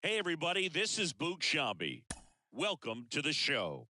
Hey, everybody, this is Boog Shambi. Welcome to the show.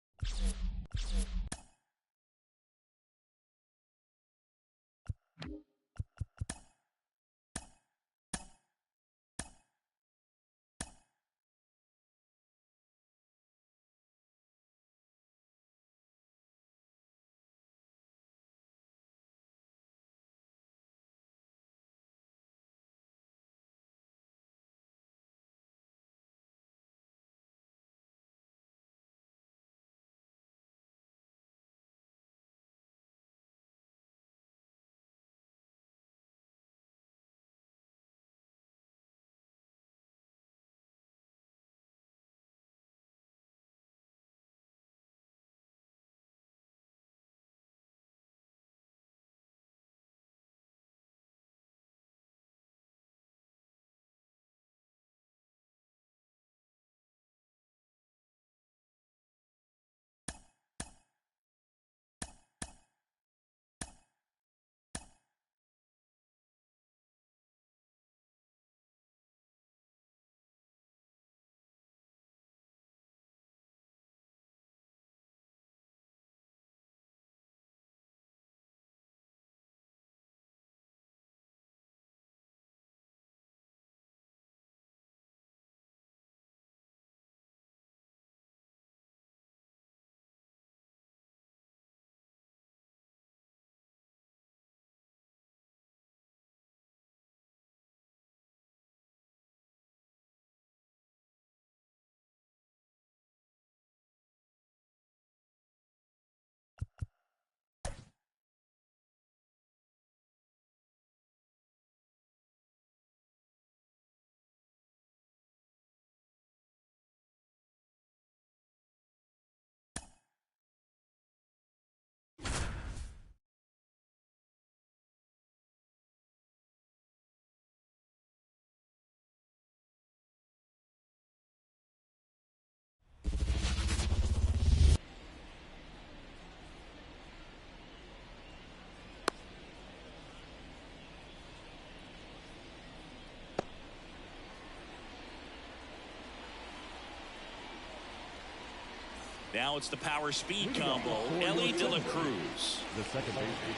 Now it's the power speed combo. Ellie De La Cruz. The second baseman,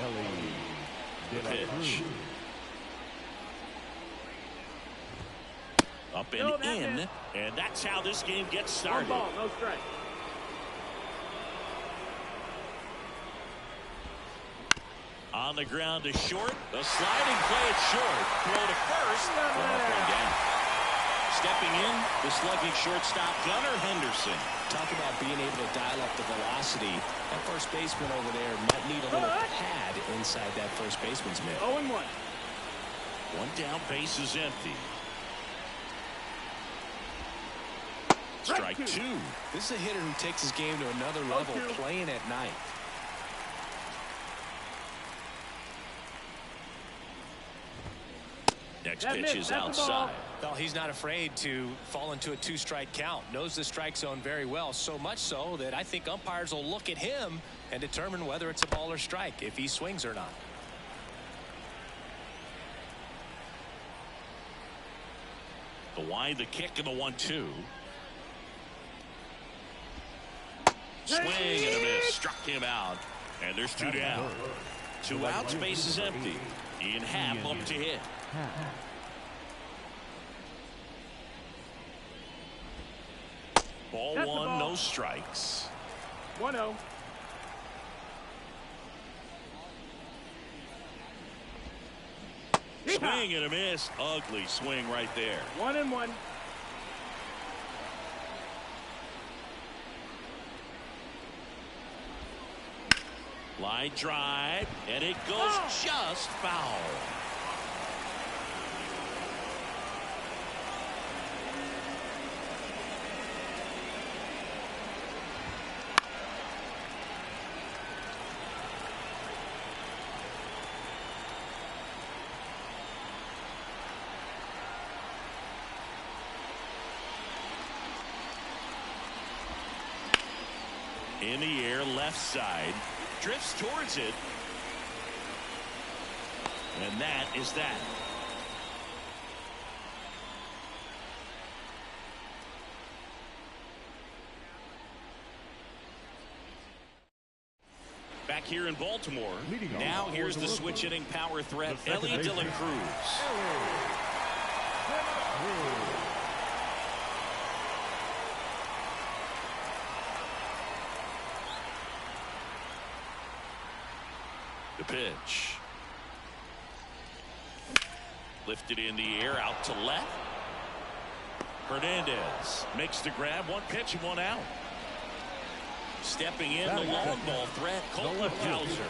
Ellie De La Cruz. Up and in. And that's how this game gets started. One ball, no strike. On the ground to short. The sliding play at short. Throw to first. One down. Stepping in, the slugging shortstop Gunnar Henderson. Talk about being able to dial up the velocity. That first baseman over there might need a little pad inside that first baseman's mitt. 0-1. One down, base is empty. Strike two. This is a hitter who takes his game to another level, playing at night. Next pitch is outside. Well, he's not afraid to fall into a two-strike count. Knows the strike zone very well, so much so that I think umpires will look at him and determine whether it's a ball or strike, if he swings or not. The wide, the kick, and the 1-2. Swing and a miss. Struck him out. And there's two down. Two outs, base is empty. Ian Happ up to hit. Ball one, no strikes. 1-0. Swing and a miss. Ugly swing right there. 1-1. Line drive, and it goes just foul. In the air, left side. Drifts towards it. And that is that. back here in Baltimore. Leading Now off here's for the the switch hitting power threat, the second Ellie De La baseman. Cruz. The pitch. Lifted in the air, out to left. Hernandez makes the grab. One pitch and one out. Stepping in, the long ball threat, Colton Cowser.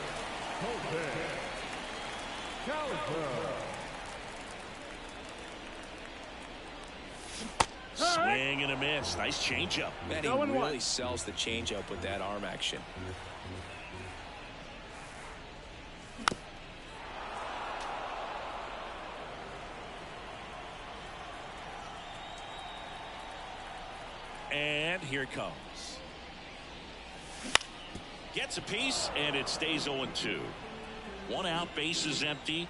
Swing and a miss. Nice changeup. Man, he really sells the changeup with that arm action. And here it comes. Gets a piece, and it stays 0-2. One out, base is empty.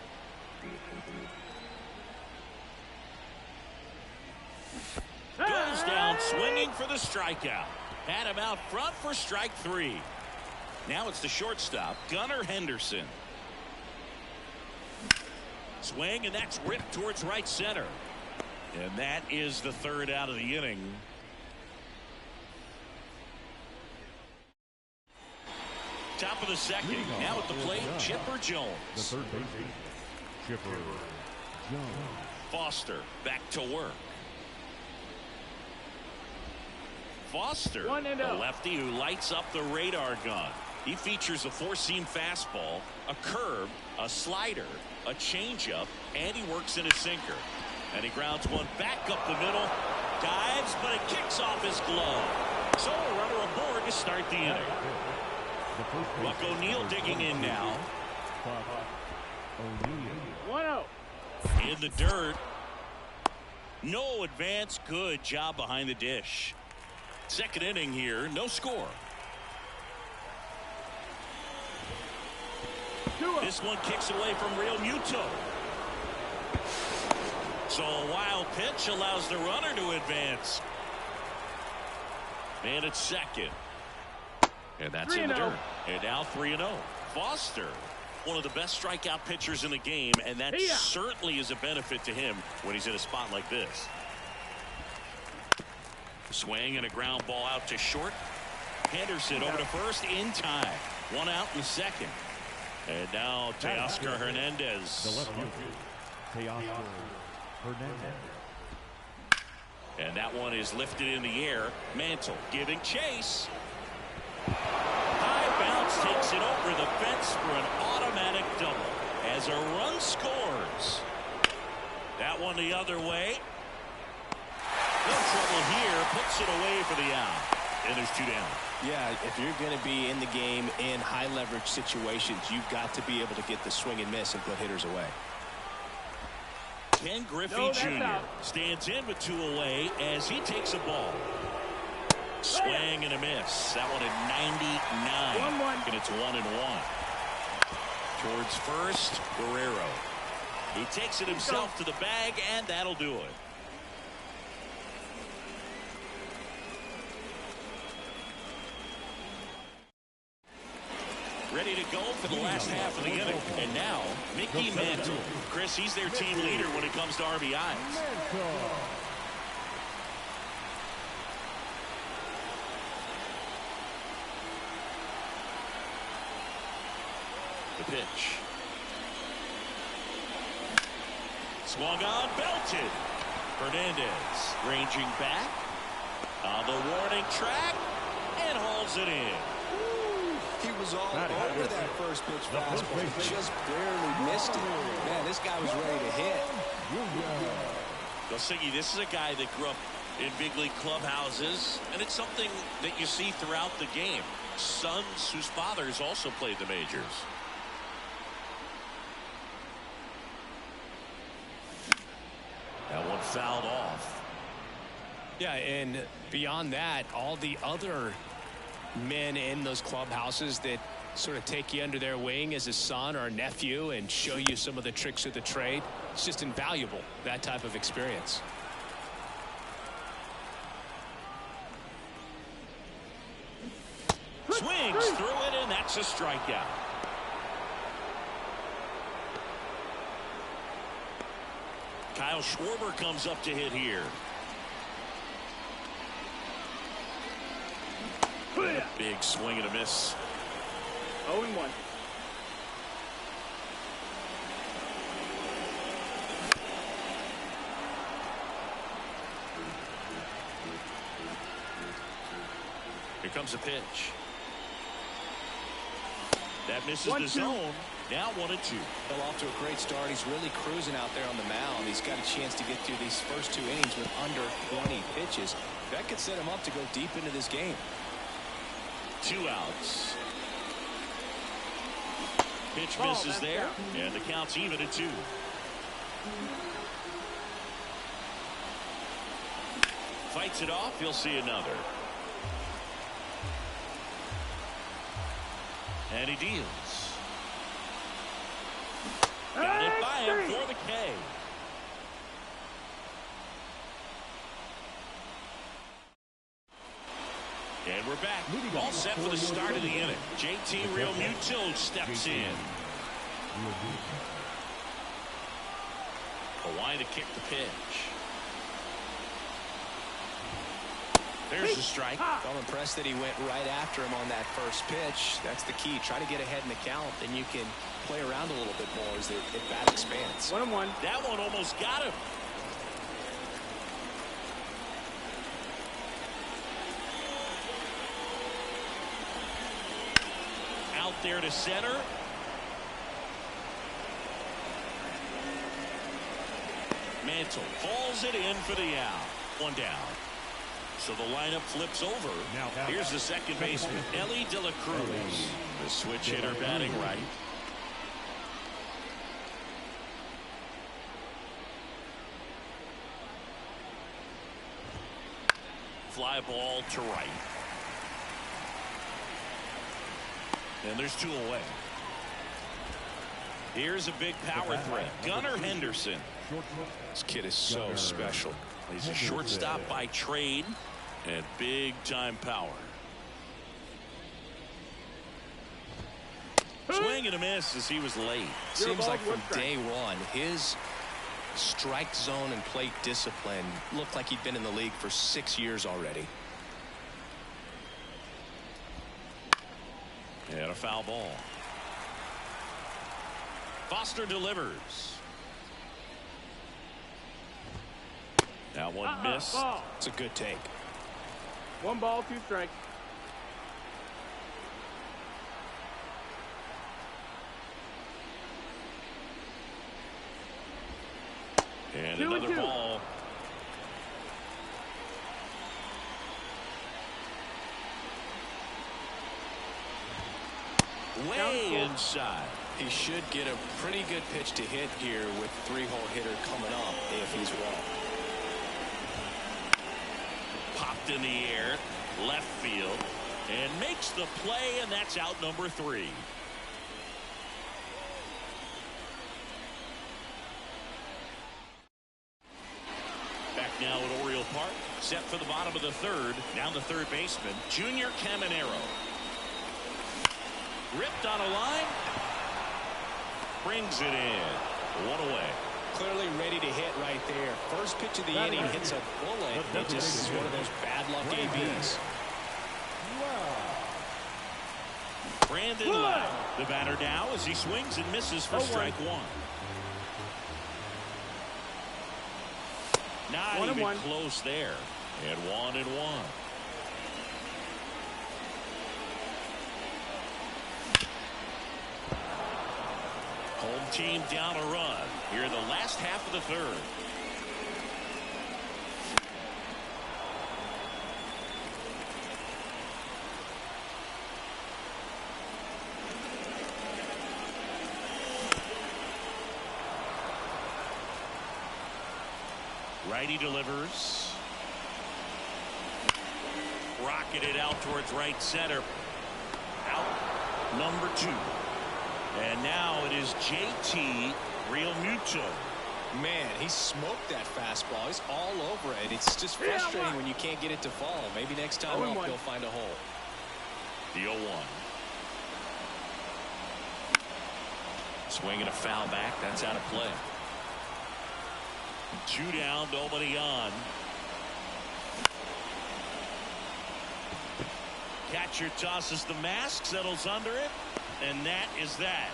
Goes down swinging for the strikeout. Had him out front for strike 3. Now it's the shortstop, Gunnar Henderson. Swing, and that's ripped towards right center. And that is the third out of the inning. Top of the second. Now at the plate, Chipper Jones. The third baseman, Chipper Jones. Foster back to work. Foster, the lefty who lights up the radar gun. He features a four-seam fastball, a curve, a slider, a changeup, and he works in a sinker. And he grounds one back up the middle. Dives, but it kicks off his glove. So a runner aboard to start the inning. Buck O'Neil digging in now. 1-0. In the dirt. No advance. Good job behind the dish. Second inning here. No score. This one kicks away from Real Muto. So a wild pitch allows the runner to advance. And it's second. And that's in the dirt. And now 3-0. Foster, one of the best strikeout pitchers in the game, and that certainly is a benefit to him when he's in a spot like this. Swing and a ground ball out to short. Henderson over to first in time. One out in second. And now Teoscar Hernandez. The left fielder, Teoscar Hernandez. And that one is lifted in the air. Mantle giving chase. High bounce takes it over the fence for an automatic double as a run scores. That one the other way. No trouble here. Puts it away for the out. And there's two down. Yeah, if you're going to be in the game in high leverage situations, you've got to be able to get the swing and miss and put hitters away. Ken Griffey Jr. stands in with two away as he takes a ball. Swing and a miss. That one at 99. And it's 1-1. Towards first, Guerrero. He takes it himself to the bag, and that'll do it. Ready to go for the last half of the inning. And now, Mickey Mantle. Chris, he's their team leader when it comes to RBIs. The pitch. Swung on, belted. Hernandez ranging back on the warning track and hauls it in. He was all over that first pitch fastball. Just barely missed it. Man, this guy was ready to hit. Well, Siggy, this is a guy that grew up in big league clubhouses, and it's something that you see throughout the game. Sons whose fathers also played the majors. That one fouled off. Yeah, and beyond that, all the other men in those clubhouses that sort of take you under their wing as a son or a nephew and show you some of the tricks of the trade. It's just invaluable, that type of experience. Swing Digs through it, and that's a strikeout. Kyle Schwarber comes up to hit here. A big swing and a miss. 0-1. Here comes a pitch. That misses the zone. Now 1-2. Well, off to a great start. He's really cruising out there on the mound. He's got a chance to get through these first 2 innings with under 20 pitches. That could set him up to go deep into this game. 2 outs. Pitch misses there, and the count's even at 2. Fights it off. He'll see another. And he deals. Got it by him for the K. And we're back. All set for the start of the inning. JT Realmuto steps in. Hawaii to kick the pitch. There's the strike. I'm impressed that he went right after him on that first pitch. That's the key. Try to get ahead in the count, then you can play around a little bit more as the bat expands. 1-1. That one almost got him. Out there to center. Mantle falls it in for the out. 1 down. So the lineup flips over. Here's the second baseman, Ellie De La Cruz. The switch hitter batting right. Fly ball to right. And there's 2 away. Here's a big power threat. Gunnar Henderson. This kid is so special. He's a shortstop by trade and big time power. Swing and a miss as he was late. Seems like from day one, his strike zone and plate discipline looked like he'd been in the league for 6 years already. And a foul ball. Foster delivers. That one missed. It's a good take. 1 ball, 2 strikes. And another ball. Way inside. He should get a pretty good pitch to hit here with 3-hole hitter coming up if he's wrong. Popped in the air, left field, and makes the play, and that's out number 3. Back now at Oriole Park, set for the bottom of the 3rd. Down the third baseman, Junior Caminero. Ripped on a line. Brings it in. 1 away. Clearly ready to hit right there. First pitch of the inning hits a bullet. It just is one of those bad luck ABs. Brandon Lowe, the batter now as he swings and misses for strike 1. Not even close there. And 1-1. Home team down a run here in the last half of the 3rd. Righty delivers. Rocketed out towards right center. Out number 2. And now it is JT Realmuto. Man, he smoked that fastball. He's all over it. It's just frustrating when you can't get it to fall. Maybe next time up, he'll find a hole. The 0-1. Swing and a foul back. That's out of play. 2 down, nobody on. Catcher tosses the mask, settles under it, and that is that.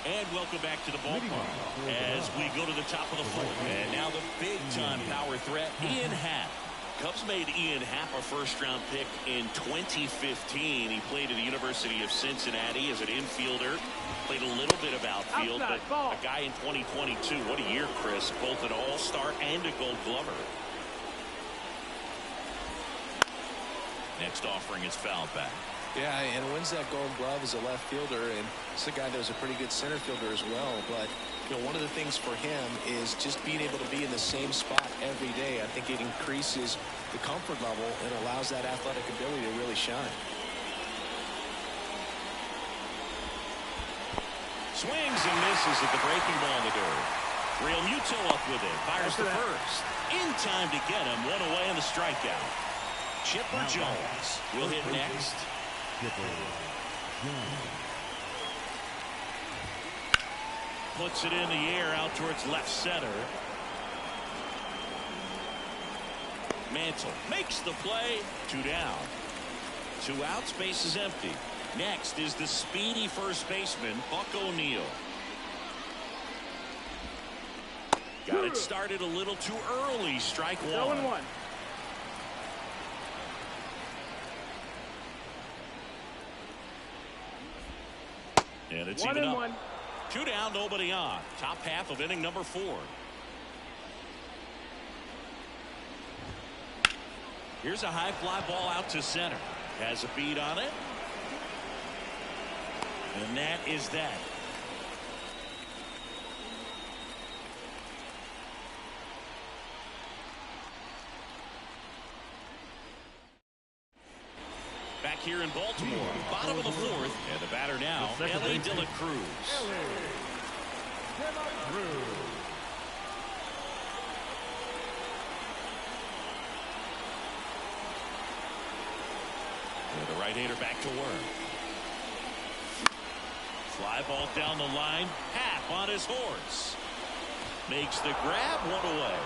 And welcome back to the ballpark as we go to the top of the 4th. And now the big-time power threat, Ian Happ. Cubs made Ian Happ a first-round pick in 2015. He played at the University of Cincinnati as an infielder. Played a little bit of outfield, but a guy in 2022. What a year, Chris. Both an all-star and a gold glover. Next offering is fouled back. Yeah, and wins that gold glove as a left fielder, and it's a guy that was a pretty good center fielder as well. But one of the things for him is just being able to be in the same spot every day. I think it increases the comfort level and allows that athletic ability to really shine. Swings and misses at the breaking ball in the dirt. Real Muto up with it. Fires to first. In time to get him. One away on the strikeout. Chipper Jones will hit next. Puts it in the air out towards left center. Mantle makes the play. 2 down. 2 outs. Base is empty. Next is the speedy first baseman, Buck O'Neil. Got it started a little too early. Strike 1. 0-1. And it's even up. 2 down, nobody on. Top half of inning number 4. Here's a high fly ball out to center. Has a beat on it. And that is that. Back here in Baltimore, bottom of the 4th, and the batter now, Ellie De La Cruz. And the right-hander back to work. Fly ball down the line. Happ on his horse. Makes the grab. 1 away.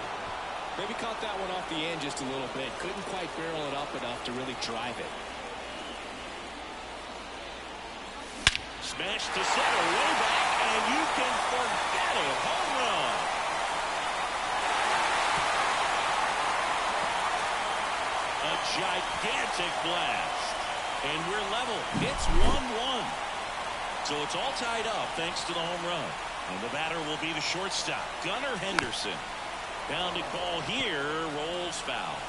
Maybe caught that one off the end just a little bit. Couldn't quite barrel it up enough to really drive it. Smash to center, way back, and you can forget it. Home run. A gigantic blast. And we're level. It's 1-1. So it's all tied up thanks to the home run. And the batter will be the shortstop, Gunnar Henderson. Bounding ball here, rolls foul.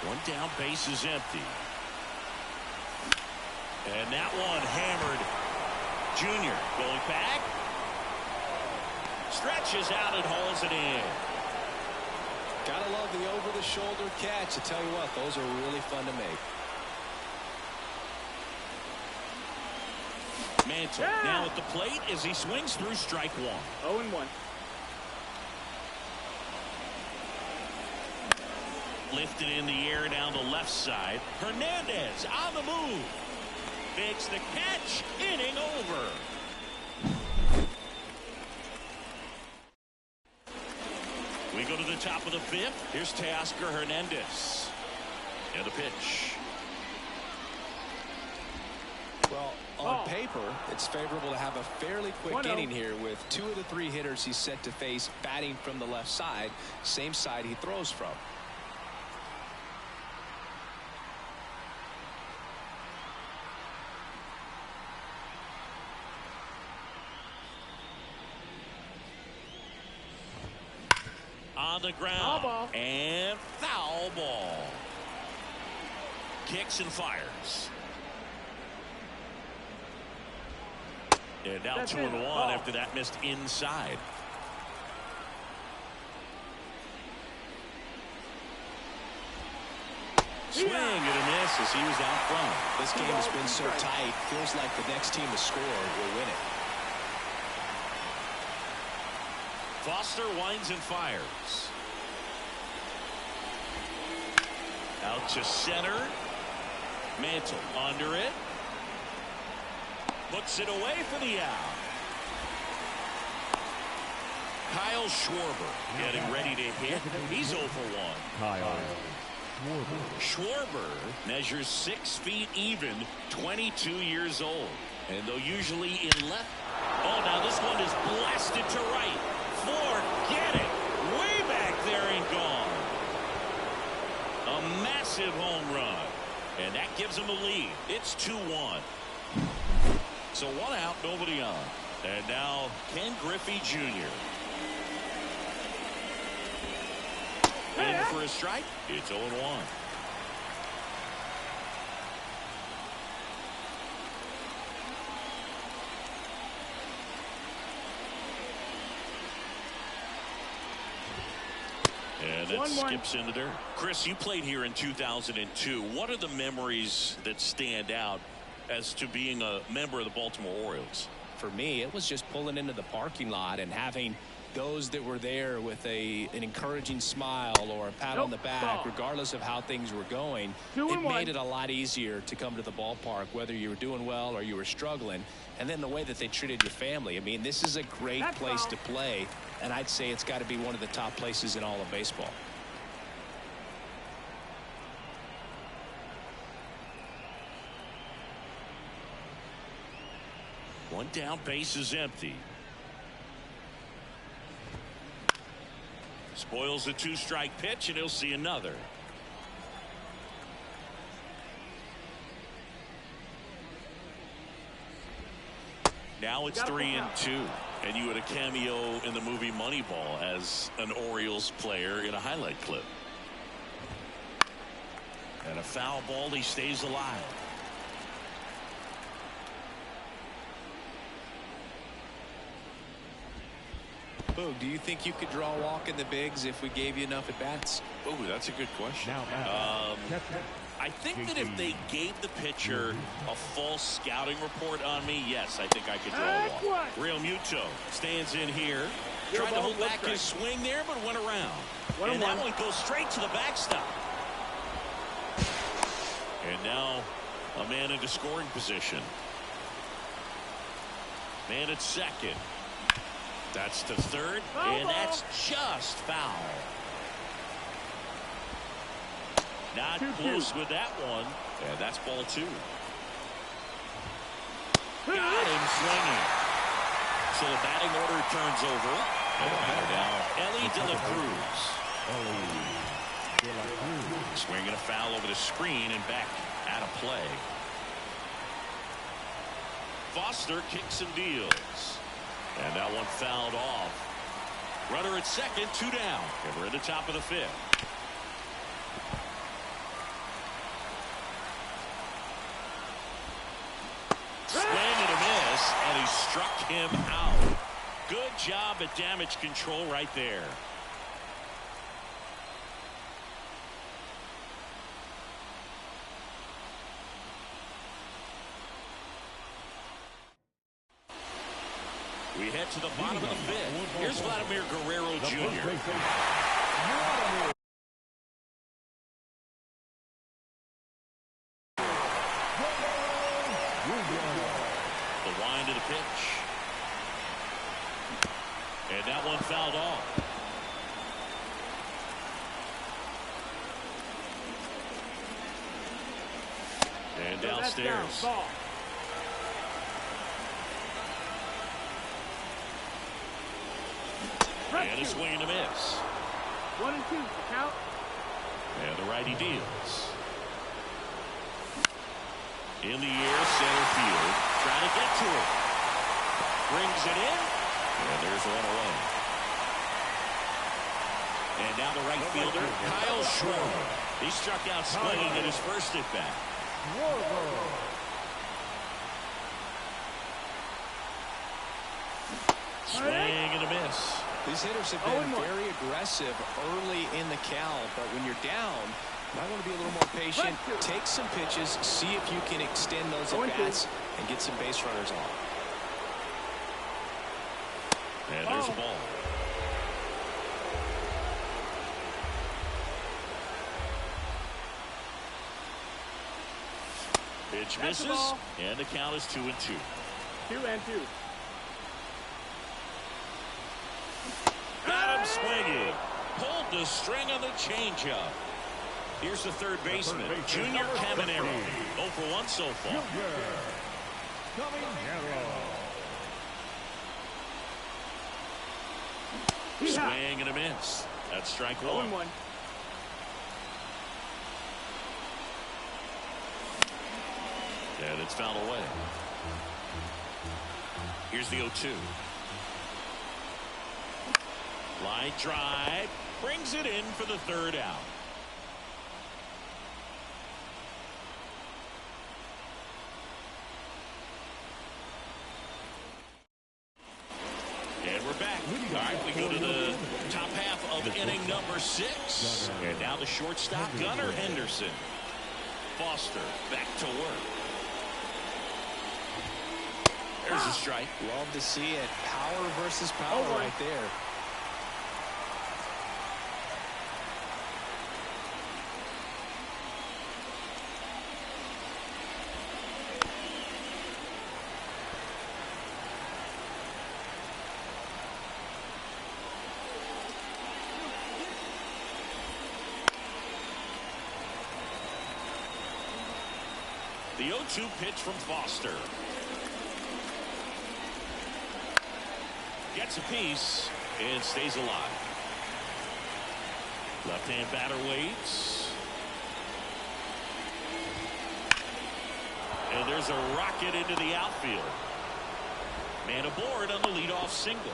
1 down, base is empty. And that one hammered. Junior going back. Stretches out and hauls it in. Gotta love the over-the-shoulder catch. I tell you what, those are really fun to make. Mantle now at the plate as he swings through strike 1. 0-1. Lifted in the air down the left side. Hernandez on the move. Makes the catch. Inning over. We go to the top of the 5th. Here's Teoscar Hernandez. And the pitch. Well, on paper, it's favorable to have a fairly quick inning here with 2 of the 3 hitters he's set to face batting from the left side, same side he throws from. On the ground. And foul ball. Kicks and fires. And now 2-1 after that missed inside. Swing and a miss as he was out front. This game has been so tight. Feels like the next team to score will win it. Foster winds and fires. Out to center. Mantle under it. Puts it away for the out. Kyle Schwarber getting ready to hit. He's 0 for 1. Kyle Schwarber measures 6 feet even, 22 years old. And though usually in left. Oh, now this one is blasted to right. Forget it. Way back there and gone. A massive home run. And that gives him a lead. It's 2-1. So 1 out, nobody on. And now Ken Griffey Jr. In for a strike. It's 0-1. And that skips into there. Chris, you played here in 2002. What are the memories that stand out as to being a member of the Baltimore Orioles? For me, it was just pulling into the parking lot and having those that were there with an encouraging smile or a pat on the back, regardless of how things were going. It made it a lot easier to come to the ballpark, whether you were doing well or you were struggling. And then the way that they treated your family. I mean, this is a great place to play, and I'd say it's got to be one of the top places in all of baseball. One down, base is empty. Spoils the 2-strike pitch, and he'll see another. Now it's 3-2, and you had a cameo in the movie Moneyball as an Orioles player in a highlight clip. And a foul ball, he stays alive. Boog, do you think you could draw a walk in the bigs if we gave you enough at bats? Oh, that's a good question. Now, I think that if they gave the pitcher a false scouting report on me, yes, I think I could draw a walk. Real Muto stands in here. Tried to hold back his swing there, but went around. And that one goes straight to the backstop. And now a man into scoring position. Man at second. That's to third, and that's just foul. Not close with that one, and that's ball 2. Got him swinging. So the batting order turns over. And now Ellie De La Cruz. Swinging a foul over the screen and back out of play. Foster kicks and deals. And that one fouled off. Runner at second, 2 down. And we're at the top of the 5th. Swing and a miss, and he struck him out. Good job at damage control right there. We head to the bottom of the 5th. Here's Vladimir Guerrero Jr. The wind of the pitch. And that one fouled off. And downstairs. And a swing and a miss. 1 and 2, count. And the righty deals. In the air, center field. Trying to get to it. Brings it in. And there's one away. And now the right fielder, Kyle Schwarber. He struck out swinging at his first at bat. Swing and a miss. These hitters have been very aggressive early in the count, but when you're down, you might want to be a little more patient. Take some pitches, see if you can extend those at-bats and get some base runners on. And there's a ball. Pitch misses, and the count is 2-2. 2-2. Got him swinging. Pulled the string on the changeup. Here's the third baseman, Junior Caminero. 0 for 1 so far. Swing and a miss. That's strike 1. 0-1. And it's fouled away. Here's the 0-2. Line drive. Brings it in for the third out. And we're back. All right, we go to the top half of inning number 6. And now the shortstop, Gunnar Henderson. Foster back to work. There's a strike. Love to see it. Power versus power right there. The 0-2 pitch from Foster. Gets a piece and stays alive. Left-hand batter waits. And there's a rocket into the outfield. Man aboard on the leadoff single.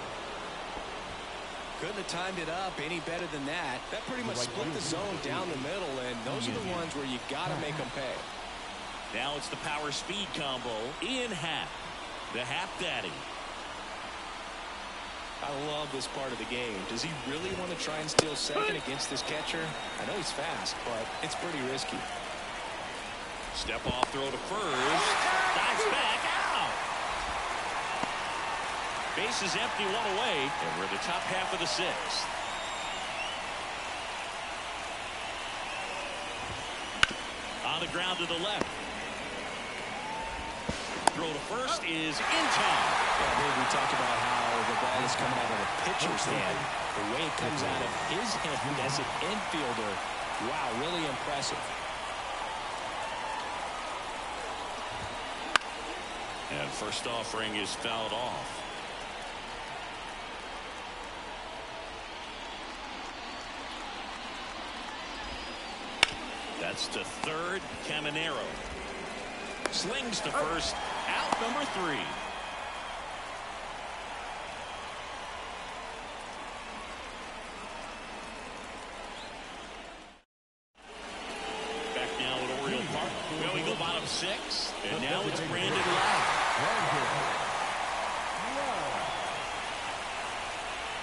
Couldn't have timed it up any better than that. That pretty much split the zone down the middle, and those are the ones where you got to make them pay. Now it's the power speed combo. Ian Happ, the Happ Daddy. I love this part of the game. Does he really want to try and steal second against this catcher? I know he's fast, but it's pretty risky. Step off throw to first. Dives back out. Base is empty, 1 away, and we're in the top half of the 6th. On the ground to the left. Throw to first is in time. Yeah, Dave, we talked about how the ball is coming out of the pitcher's hand. The way it comes out of his hand as an infielder, wow, really impressive. And first offering is fouled off. That's to third, Caminero. Slings to first, out number 3. Back now at Oriole Park. Well, we go bottom 6, and now it's Brandon Lowe.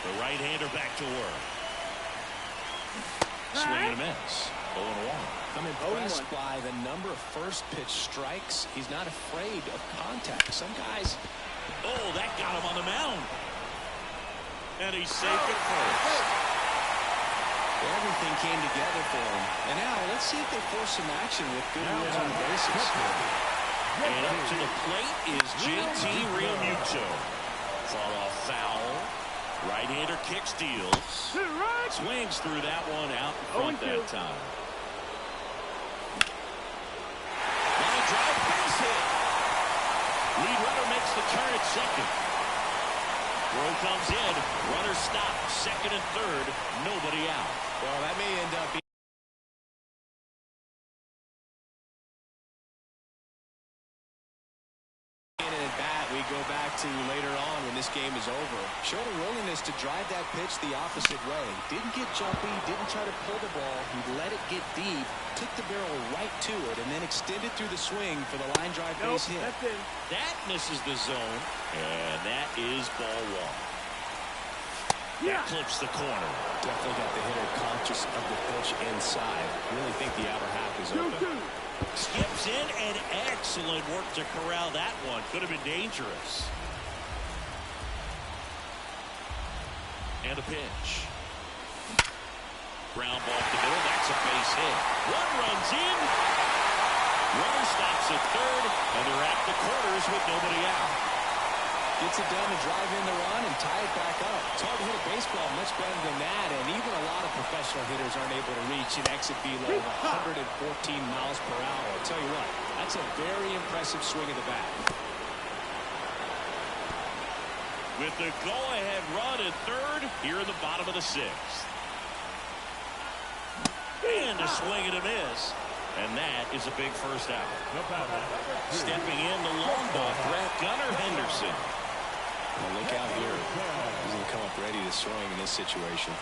The right-hander back to work. Swing and a miss. 0-1. I'm impressed by the number of first pitch strikes. He's not afraid of contact. Some guys. Oh, that got him on the mound. And he's safe at first. Everything came together for him. And now let's see if they force some action with good rules on the bases. And up to the plate is JT Realmuto. Fought off foul. Right-hander kick steals. Swings through that one out in front that time. Line drive, base hit. Lead runner makes the turn at second. Throw comes in. Runner stops. Second and third. Nobody out. Well, that may end up being at bat. We go back to later on when this game is over. Showed a willingness to drive that pitch the opposite way. Didn't get jumpy, didn't try to pull the ball. He let it get deep, took the barrel right to it, and then extended through the swing for the line drive base hit. That's it. That misses the zone, and that is ball 1. That clips the corner. Definitely got the hitter conscious of the pitch inside. Really think the outer half is open. Skips in, and excellent work to corral that one. Could have been dangerous. And a pitch. Ground ball to the middle. That's a base hit. One runs in. Runner stops at third, and they're at the corners with nobody out. Gets it done to drive in the run and tie it back up. It's hard to hit a baseball much better than that, and even a lot of professional hitters aren't able to reach an exit velo of 114 miles per hour. I'll tell you what, that's a very impressive swing of the bat. With the go-ahead run at third, here in the bottom of the sixth. And a swing and a miss. And that is a big first out. Stepping in the long ball threat, Gunnar Henderson. Well, look out here. He's going to come up ready to swing in this situation.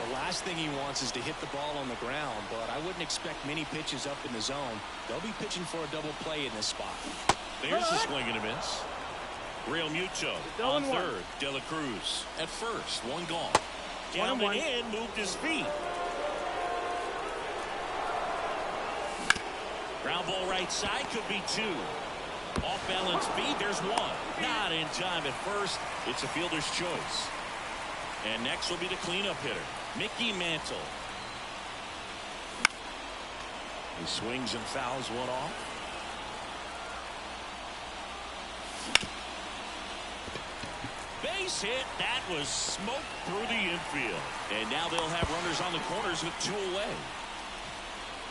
The last thing he wants is to hit the ball on the ground, but I wouldn't expect many pitches up in the zone. They'll be pitching for a double play in this spot. There's a swing and a miss. Real Muto on third. De La Cruz at first. One gone. Down and in, moved his feet. Ground ball right side, could be two. Off balance feed, there's one. Not in time at first. It's a fielder's choice. And next will be the cleanup hitter, Mickey Mantle. He swings and fouls one off. Base hit. That was smoked through the infield. And now they'll have runners on the corners with two away.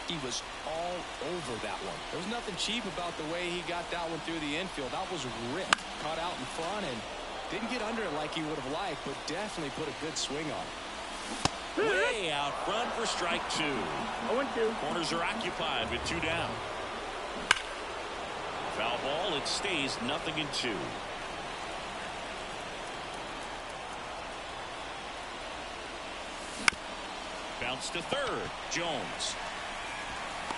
He was all over that one. There was nothing cheap about the way he got that one through the infield. That was ripped. Caught out in front and didn't get under it like he would have liked, but definitely put a good swing on it. Way out front for strike two. 0-2. Corners are occupied with two down. Foul ball. It stays 0-2. Bounce to third. Jones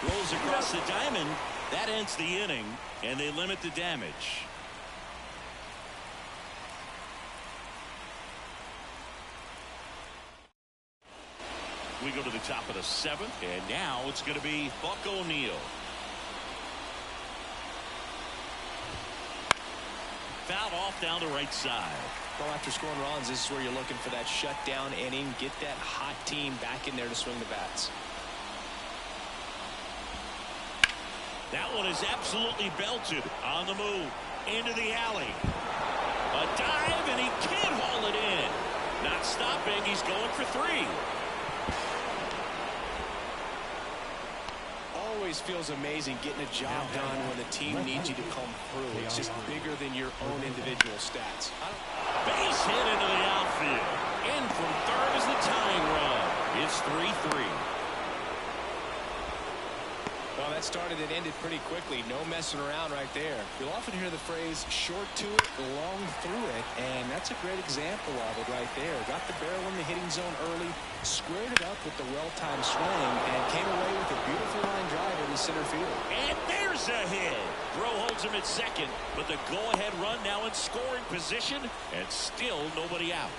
rolls across the diamond. That ends the inning, and they limit the damage. We go to the top of the seventh, and now it's going to be Buck O'Neil. Fouled off down the right side. Well, after scoring runs, this is where you're looking for that shutdown inning. Get that hot team back in there to swing the bats. That one is absolutely belted on the move into the alley. A dive, and he can't haul it in. Not stopping. He's going for three. Always feels amazing getting a job done when the team needs you to come through. It's just bigger than your own individual stats. Base hit into the outfield. In from third is the tying run. It's 3-3. Well, that started and ended pretty quickly. No messing around right there. You'll often hear the phrase short to it, long through it, and that's a great example of it right there. Got the barrel in the hitting zone early, squared it up with the well-timed swing, and came away with a beautiful line drive in the center field. And there's a hit. Throw holds him at second, but the go-ahead run now in scoring position, and still nobody out.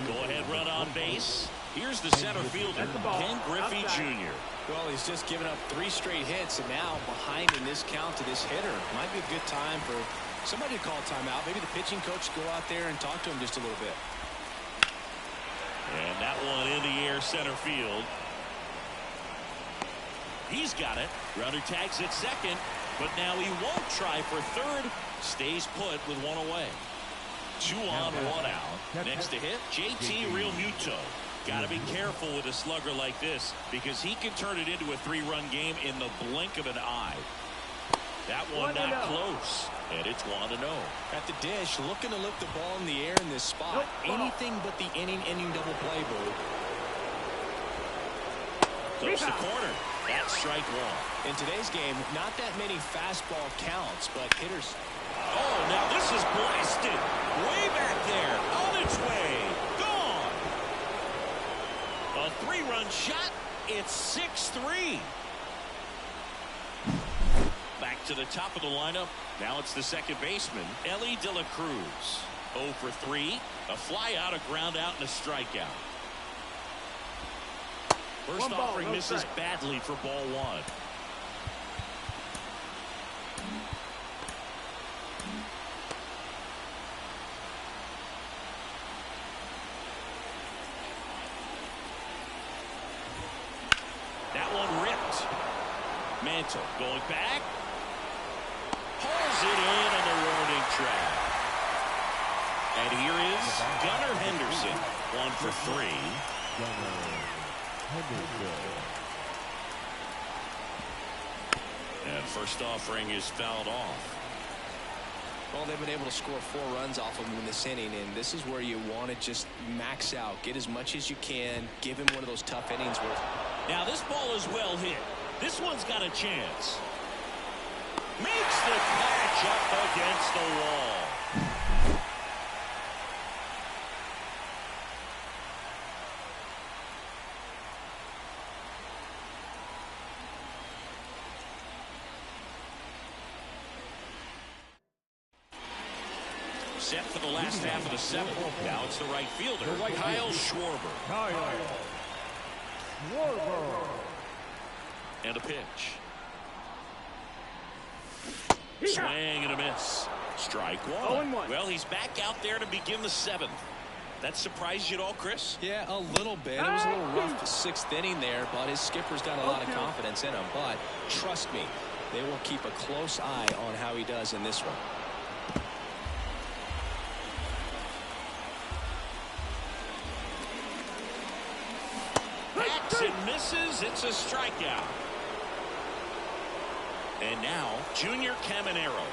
Go-ahead run on base. Here's the center fielder, Ken Griffey Jr. Well, he's just given up 3 straight hits, and now behind in this count to this hitter. Might be a good time for somebody to call timeout. Maybe the pitching coach go out there and talk to him just a little bit. And that one in the air center field. He's got it. Runner tags at second, but now he won't try for third. Stays put with one away. 2 on, 1 out. Next to hit, JT Real Muto. Got to be careful with a slugger like this because he can turn it into a 3-run game in the blink of an eye. That one not close, and it's 1-0. At the dish, looking to lift the ball in the air in this spot. Anything but the inning double play, Boo. Close the corner. That's strike 1. In today's game, not that many fastball counts, but hitters. Oh, now this is blasted. Way back there. On its way. Gone. A 3-run shot. It's 6-3. Back to the top of the lineup. Now it's the second baseman, Ellie De La Cruz. 0 for 3. A fly out, a ground out, and a strikeout. First offering misses badly for ball 1. That one ripped. Mantle going back. Pulls it in on the warning track. And here is Gunnar Henderson, 1 for 3. Gunnar Henderson. And first offering is fouled off. Well, they've been able to score 4 runs off of him in this inning, and this is where you want to just max out, get as much as you can, give him one of those tough innings where. Now this ball is well hit. This one's got a chance. Makes the catch up against the wall. Set for the last half of the 7th. Now it's the right fielder, Kyle Schwarber. And a pitch. Swing and a miss. Strike 1. Well, he's back out there to begin the 7th. That surprised you at all, Chris? Yeah, a little bit. It was a little rough 6th inning there, but his skipper's got a lot of confidence in him. But trust me, they will keep a close eye on how he does in this one. Backs and misses. It's a strikeout. And now, Junior Caminero.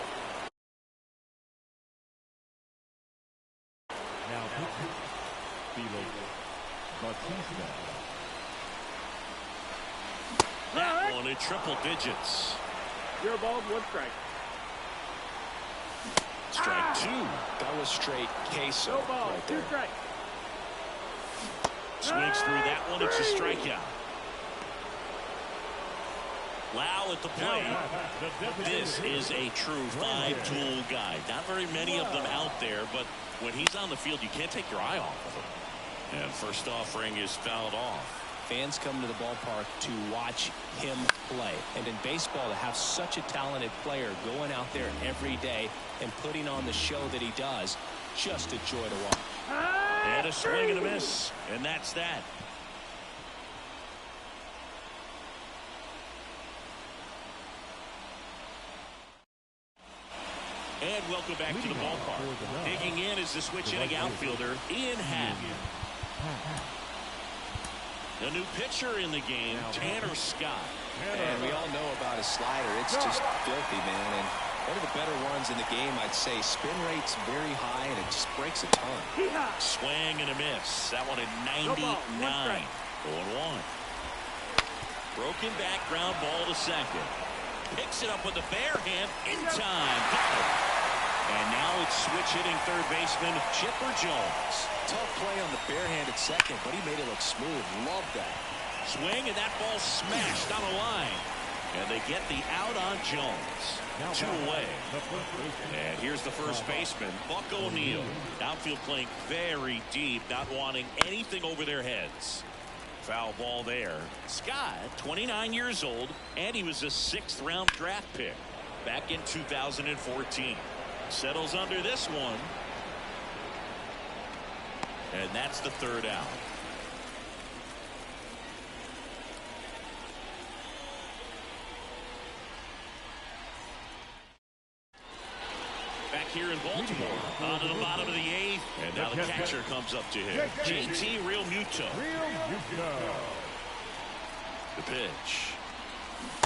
Now pitching, Felix Bautista. That one in triple digits. 0 balls, 1 strike. Strike 2. That was straight queso 0 balls, right 2 there. strikes. Swings through that one. It's a strikeout. Lau at the plate. This is a true 5-tool guy. Not very many of them out there, but when he's on the field, you can't take your eye off of him. And first offering is fouled off. Fans come to the ballpark to watch him play. And in baseball, to have such a talented player going out there every day and putting on the show that he does, just a joy to watch. And a swing and a miss. And that's that. And welcome back to the ballpark. Digging in is the switch hitting outfielder, Ian Happ. The new pitcher in the game, Tanner Scott. And we all know about his slider. It's just filthy, man. And one of the better ones in the game, I'd say. Spin rate's very high, and it just breaks a ton. Swing and a miss. That one at 99. 0-1. Broken back ground ball to second. Picks it up with the bare hand in time. Got it. And now it's switch hitting third baseman Chipper Jones. Tough play on the bare hand at second, but he made it look smooth. Love that. Swing, and that ball smashed on a line. And they get the out on Jones. 2 away. And here's the first baseman, Buck O'Neil. Outfield playing very deep, not wanting anything over their heads. Foul ball there. Scott, 29 years old, and he was a 6th round draft pick back in 2014. Settles under this one. And that's the 3rd out. Back here in Baltimore, on to the bottom of the 8th, and now the catcher comes up to him. JT Realmuto. The pitch.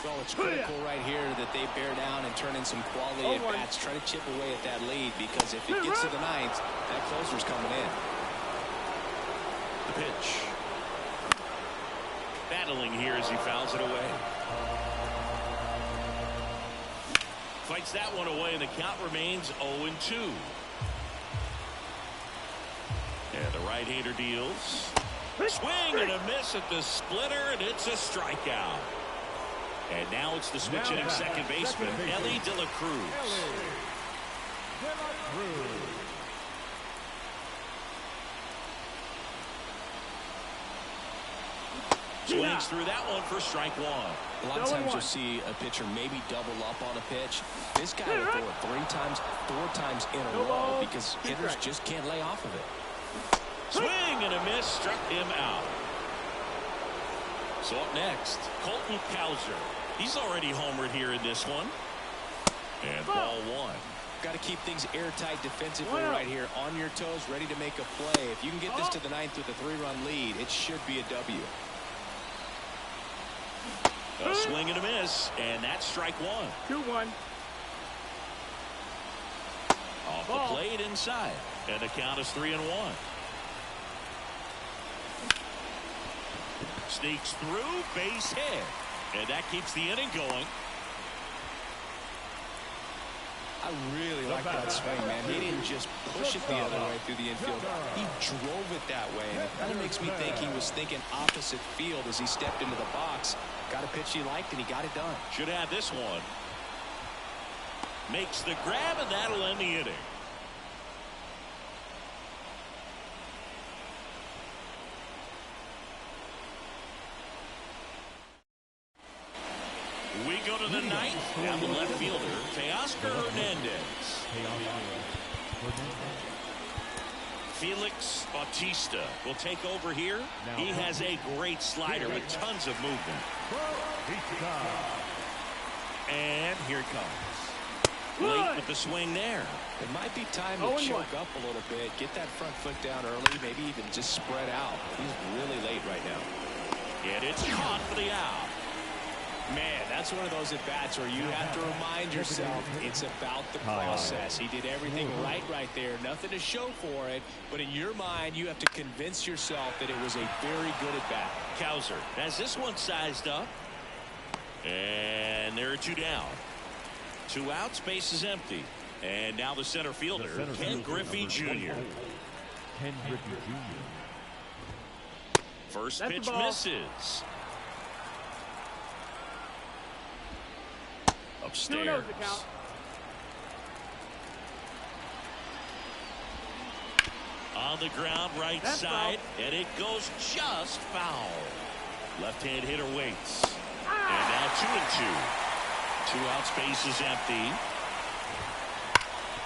Well, it's critical right here that they bear down and turn in some quality at bats. Try to chip away at that lead, because if it gets to the 9th, that closer's coming in. The pitch. Battling here as he fouls it away. Fights that one away, and the count remains 0-2. And the right-hander deals. Swing and a miss at the splitter, and it's a strikeout. And now it's the switch hitting second baseman, Ellie De La Cruz. Swings through that one for strike 1. A lot of times you'll see a pitcher maybe double up on a pitch. This guy will throw it 4 times in a row, because hitters just can't lay off of it. Swing and a miss, struck him out. So up next, Colton Cowser. He's already homered here in this one. And ball 1. got to keep things airtight defensively right here. On your toes, ready to make a play. If you can get this to the ninth with a 3-run lead, it should be a W. A swing and a miss, and that's strike one. 2-1. Off the plate inside, and the count is 3-1. Sneaks through, base hit, and that keeps the inning going. I really like that swing, man. He didn't just push it the other way through the infield. He drove it that way, and it kind of makes me think he was thinking opposite field as he stepped into the box. Got a pitch he liked, and he got it done. Should have this one. Makes the grab, and that'll end the inning. We go to the ninth. Now the left fielder, Teoscar Hernandez. Felix Bautista will take over here. He has a great slider with tons of movement. And here it comes. Late with the swing there. It might be time to choke up a little bit, get that front foot down early, maybe even just spread out. He's really late right now. And it's caught for the out. Man, that's one of those at-bats where you have to remind yourself it's about the process. He did everything right there. Nothing to show for it. But in your mind, you have to convince yourself that it was a very good at-bat. Cowser has this one sized up. And there are two down. 2 outs, base is empty. And now the center fielder, Ken Griffey Jr. Ken Griffey Jr. First pitch misses. Upstairs. On the ground, right side, and it goes just foul. Left-hand hitter waits. And now 2-2. 2 outs, base is empty.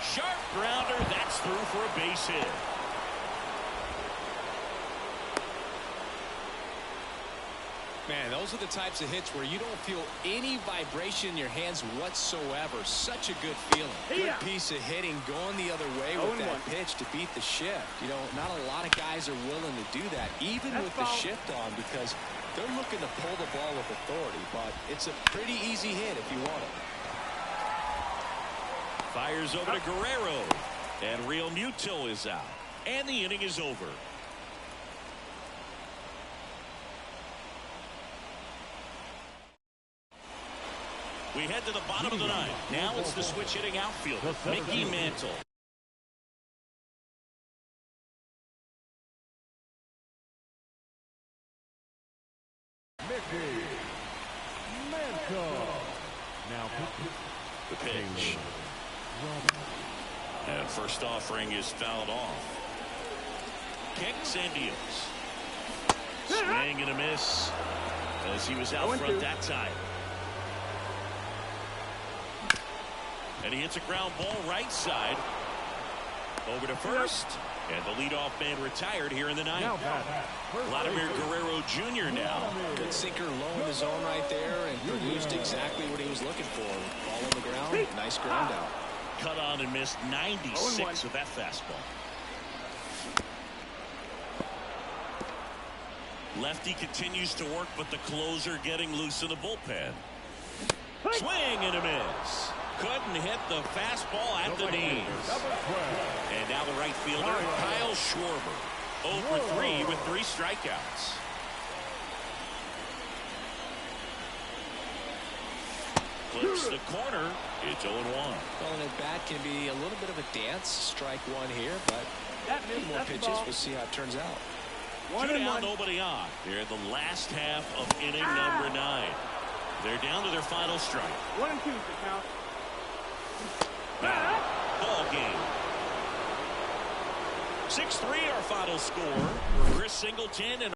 Sharp grounder, that's through for a base hit. Man, those are the types of hits where you don't feel any vibration in your hands whatsoever. Such a good feeling. Good piece of hitting going the other way with that pitch to beat the shift. You know, not a lot of guys are willing to do that, even with the shift on, because they're looking to pull the ball with authority. But it's a pretty easy hit if you want it. Fires over to Guerrero. And Real Muto is out. And the inning is over. We head to the bottom of the ninth. Now it's the switch hitting outfielder, Mickey Mantle. Mickey Mantle. Now the pitch. And first offering is fouled off. Kicks and deals. Swing and a miss as he was out front that time. And he hits a ground ball right side. Over to first. And the leadoff man retired here in the ninth. Vladimir Guerrero Jr. now. Good sinker low in the zone right there and produced exactly what he was looking for. Ball on the ground. Nice ground out. Cut on and missed 96 with that fastball. Lefty continues to work, but the closer getting loose in the bullpen. Swing and a miss. Couldn't hit the fastball at the knees. And now the right fielder, Kyle Schwarber. 0 for 3 with 3 strikeouts. Clips the corner. It's 0-1. Well, an at-bat can be a little bit of a dance. Strike one here, but more pitches. We'll see how it turns out. 2 down, nobody on. They're in the last half of inning number 9. They're down to their final strike. 1 and 2 to count. Ball game. 6-3 our final score. Chris Singleton and